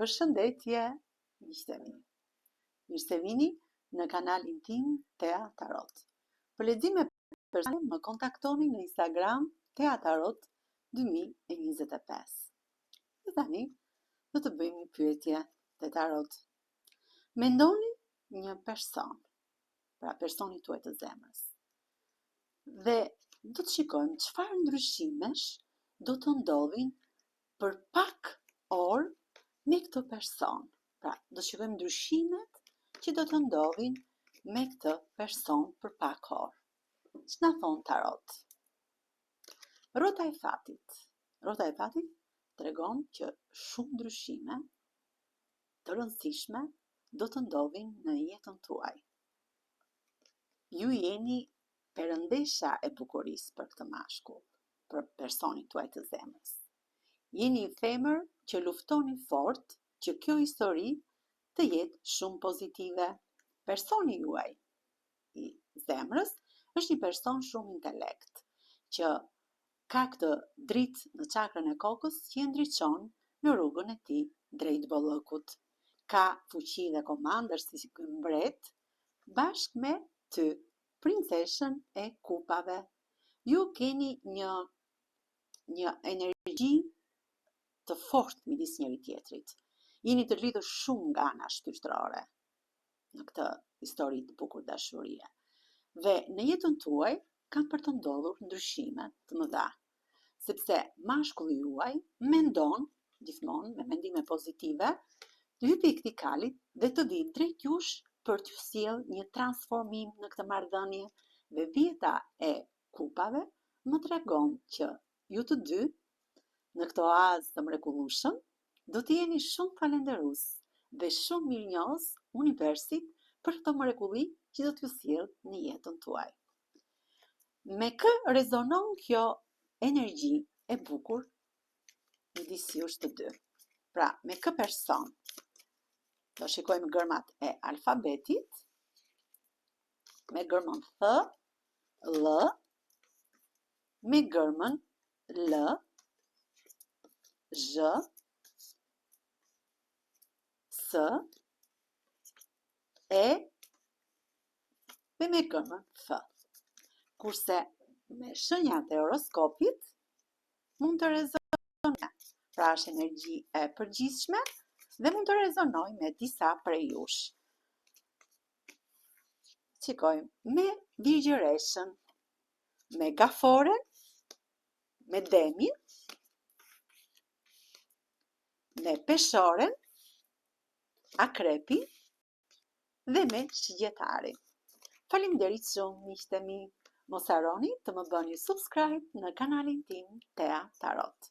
Përshëndetje, miqtë e mi. Mirë se vini në kanalin tim Tea Tarot. Për lexime personale më kontaktoni në Instagram Tea Tarot 2025. Dhe tani do të bëjmë një pyetje te Tarot. Mendoni një person, pra personi tuaj të zemrës. Dhe do të shikojmë çfarë ndryshimesh do të ndodhin për pak orë me këtë person. Pra, do shikojmë ndryshimet që do të ndodhin me këtë person për pak orë. Ç'na thon Tarot? Rrota e Fatit. Rrota e Fatit tregon që shumë ndryshime të rëndësishme do të ndodhin në jetën tuaj. Ju jeni perëndesha e bukurisë për këtë mashkull, për personin tuaj të zemrës. Jeni një femër që luftoni fort që kjo histori të jetë shumë pozitive. Personi juaj i zemrës është një person shumë intelekt, që ka këtë dritë në çakrën e kokës që e ndriçon në rrugën e tij drejt bollëkut. Ka fuqi dhe komandër si mbret bashkë me ty, princeshën e kupave. Ju keni një energji të fortë midis njëri tjetrit. Jeni të lidhur shumë nga ana shpirtërore në këtë histori të bukur dashurie. Dhe në jetën tuaj kanë për të ndodhur ndryshime të mëdha, sepse mashkulli juaj mendon gjithmonë me mendime pozitive, të hypi i këtij kalit dhe të vi drejt jush për t'ju sjellë një transformim në këtë marrëdhënie. Dhe vjeta e kupave më tregon që ju të dy në këtë oazë të mrekullueshëm do të jeni shumë falenderus dhe shumë mirënjohës universit për këtë mrekulli që do t'ju sjell në jetën tuaj. Me kë rezonon kjo energji e bukur midis jush të dy? Pra, me kë person? Do shikojmë gërmat e alfabetit, me gërmën Th, L, me gërmën L, Zh, S, E dhe me gërmën F. Kurse me shenjat e horoskopit mund të rezonojë, pra është energji e përgjithshme dhe mund të rezonojë me disa prej jush. Shikojmë me Virgjëreshën, me Gaforen, me Demin, me Peshoren, Akrepin dhe me Shgjetarin. Faleminderit shumë, miqtë e mi. Mos harroni të më bëni subscribe në kanalin tim Tea Tarot.